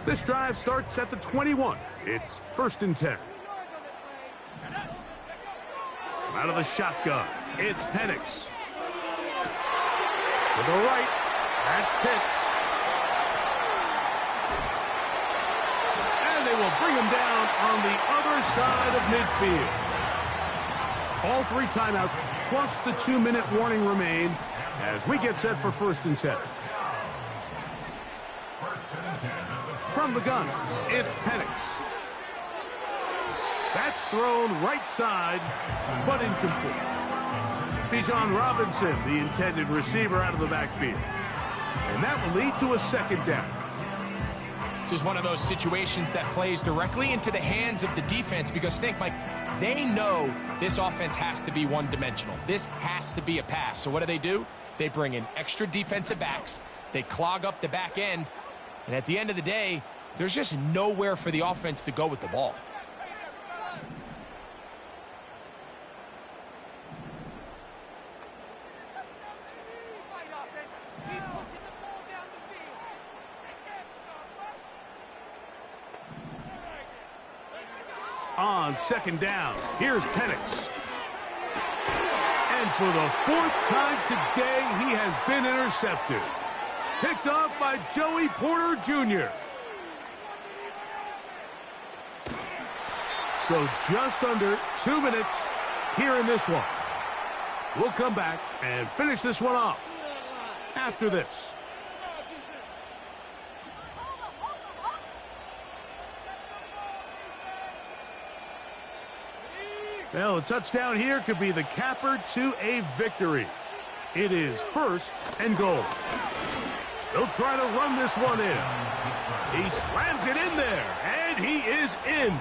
This drive starts at the 21. It's 1st and 10. Out of the shotgun, it's Penix. To the right, that's Pitts. And they will bring him down on the other side of midfield. All 3 timeouts plus the 2-minute warning remain as we get set for 1st and 10. From the gun, it's Penix. That's thrown right side, but incomplete. Bijan Robinson, the intended receiver, out of the backfield. And that will lead to a 2nd down. This is one of those situations that plays directly into the hands of the defense because think, Mike, they know this offense has to be one-dimensional. This has to be a pass. So what do? They bring in extra defensive backs. They clog up the back end. And at the end of the day, there's just nowhere for the offense to go with the ball. On 2nd down, here's Penix. And for the 4th time today, he has been intercepted. Picked off by Joey Porter Jr. So just under 2 minutes here in this one. We'll come back and finish this one off after this. Well, a touchdown here could be the capper to a victory. It is 1st and goal. They'll try to run this one in. He slams it in there, and he is in.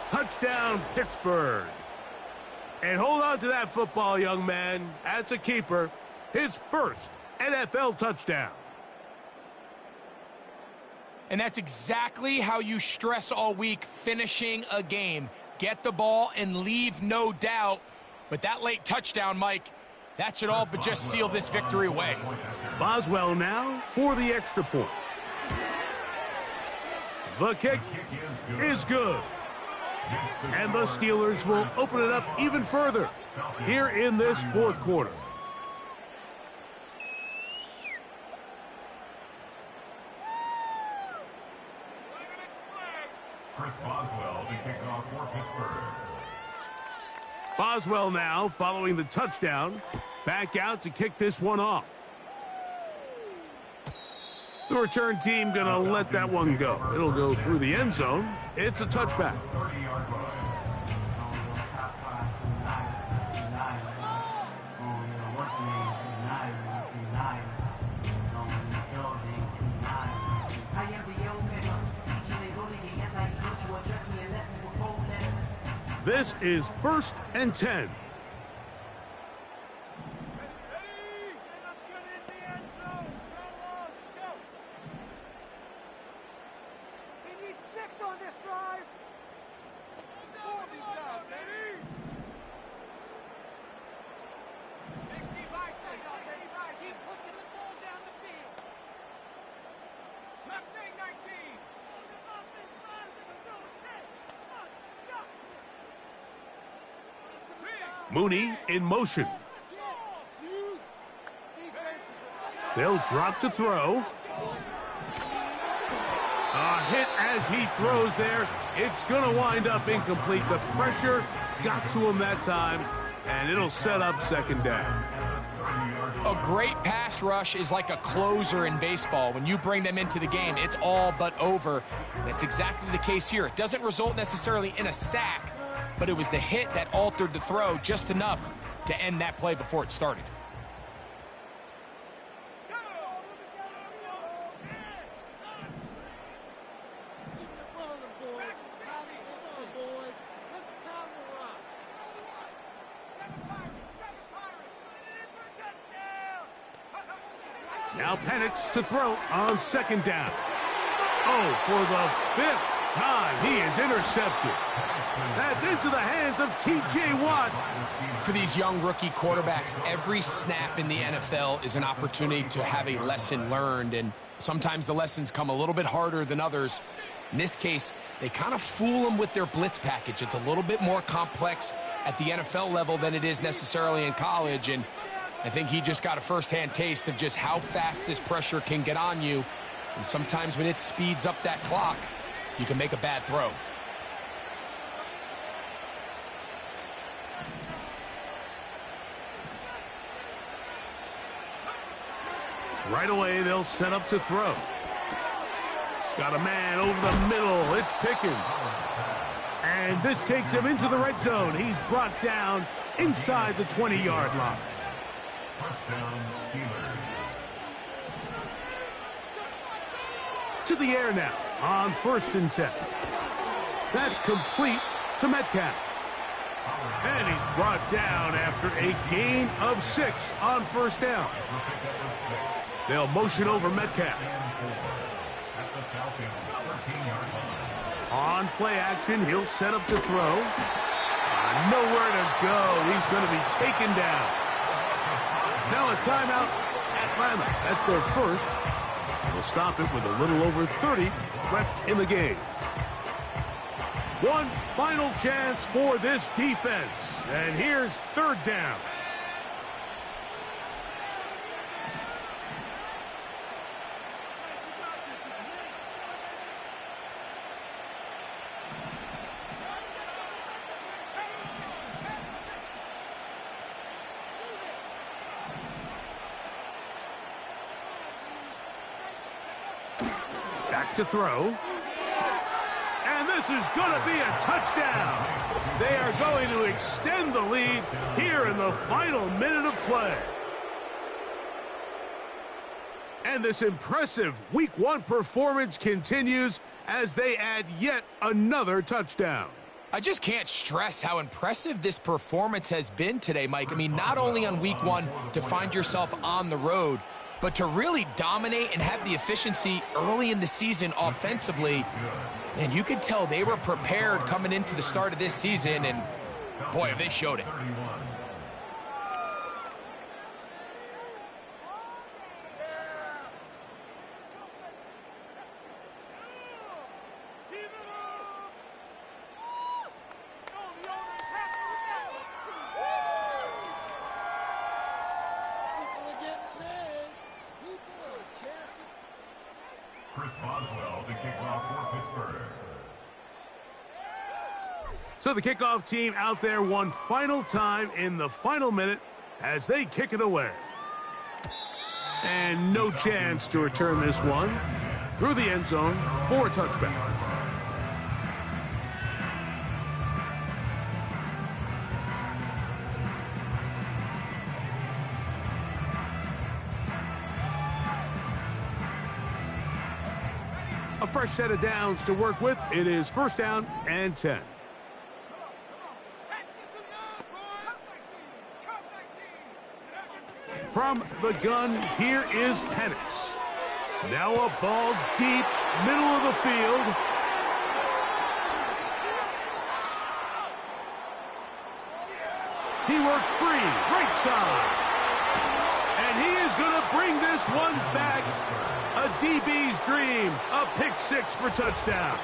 Touchdown, Pittsburgh. And hold on to that football, young man. That's a keeper. His 1st NFL touchdown. And that's exactly how you stress all week, finishing a game. Get the ball and leave no doubt. But that late touchdown, Mike, that should all but just seal this victory away. Boswell now for the extra point. The kick is good. And the Steelers will open it up even further here in this 4th quarter. Chris Boswell to kick off for Pittsburgh. Boswell now following the touchdown. Back out to kick this one off. The return team going to let that one go. It'll go through the end zone. It's a touchback. 30-yard line. This is 1st and 10. On this drive. Score these guys, baby. 60 by 60. Keep pushing the ball. Mooney in motion. They'll drop to throw. A hit as he throws there. It's going to wind up incomplete. The pressure got to him that time, and it'll set up second down. A great pass rush is like a closer in baseball. When you bring them into the game, it's all but over. That's exactly the case here. It doesn't result necessarily in a sack, but it was the hit that altered the throw just enough to end that play before it started. Now Penix to throw on second down. Oh, for the 5th time, he is intercepted. That's into the hands of T.J. Watt. For these young rookie quarterbacks, every snap in the NFL is an opportunity to have a lesson learned, and sometimes the lessons come a little bit harder than others. In this case, they kind of fool them with their blitz package. It's a little bit more complex at the NFL level than it is necessarily in college, and I think he just got a first-hand taste of just how fast this pressure can get on you. And sometimes when it speeds up that clock, you can make a bad throw. Right away, they'll set up to throw. Got a man over the middle. It's Pickens. And this takes him into the red zone. He's brought down inside the 20-yard line. First down, Steelers. To the air now on 1st and 10. That's complete to Metcalf. And he's brought down after a gain of 6 on 1st down. They'll motion over Metcalf. On play action, he'll set up to throw. Nowhere to go. He's going to be taken down. Now a timeout, Atlanta. That's their first. We'll stop it with a little over 30 left in the game. One final chance for this defense. And here's 3rd down. Back to throw. And this is going to be a touchdown. They are going to extend the lead here in the final minute of play. And this impressive Week 1 performance continues as they add yet another touchdown. I just can't stress how impressive this performance has been today, Mike. I mean, not only on Week 1 to find yourself on the road, but to really dominate and have the efficiency early in the season offensively. And you could tell they were prepared coming into the start of this season, and boy, have they showed it. Chris Boswell to kick off for Pittsburgh. So the kickoff team out there one final time in the final minute as they kick it away. And no chance to return this one through the end zone for a touchback. A fresh set of downs to work with. It is 1st down and 10. From the gun, here is Penix. Now a ball deep, middle of the field. He works free, right side. And he is going to bring this one back. A DB's dream, a pick 6 for touchdown.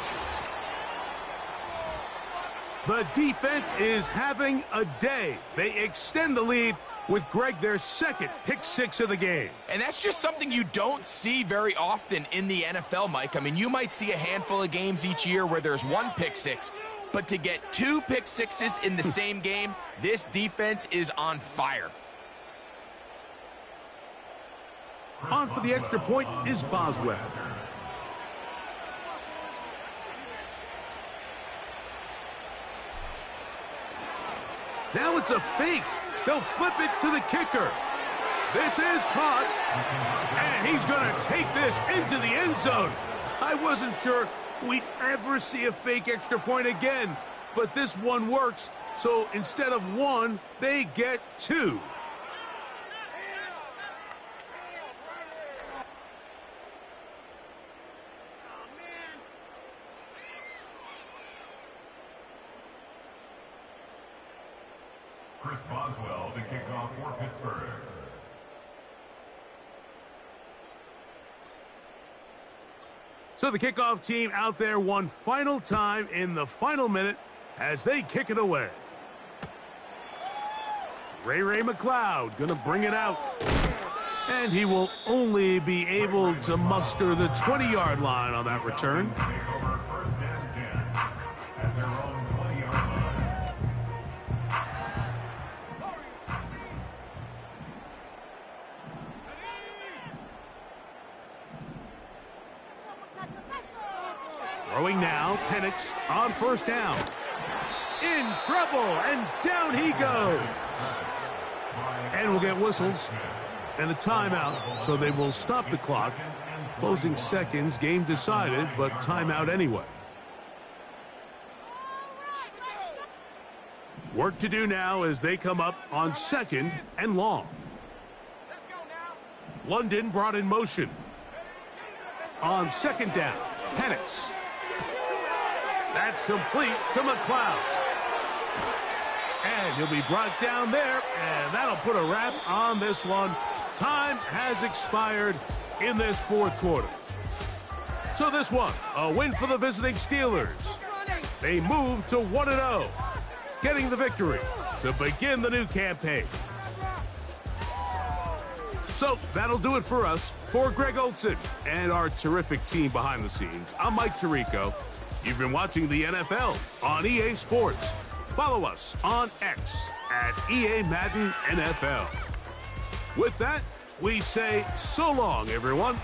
The defense is having a day. They extend the lead with Greg their second pick six of the game. And that's just something you don't see very often in the NFL, Mike. I mean, you might see a handful of games each year where there's one pick six, but to get two pick sixes in the same game, this defense is on fire. On for the extra point is Boswell. Now it's a fake. They'll flip it to the kicker. This is caught. And he's going to take this into the end zone. I wasn't sure we'd ever see a fake extra point again, but this one works. So instead of one, they get two. Chris Boswell to kick off for Pittsburgh. So the kickoff team out there one final time in the final minute as they kick it away. Ray McLeod going to bring it out. And he will only be able to muster the 20-yard line on that return. Take over first and 10 at their own 20-yard line. Throwing now, Penix on first down. In trouble, and down he goes. And we'll get whistles and a timeout, so they will stop the clock. Closing seconds, game decided, but timeout anyway. Work to do now as they come up on second and long. London brought in motion. On second down, Penix. That's complete to McLeod. And he'll be brought down there, and that'll put a wrap on this one. Time has expired in this fourth quarter. So this one, a win for the visiting Steelers. They move to 1-0, getting the victory to begin the new campaign. So that'll do it for us. For Greg Olson and our terrific team behind the scenes, I'm Mike Tirico. You've been watching the NFL on EA Sports. Follow us on X at EA Madden NFL. With that, we say so long, everyone.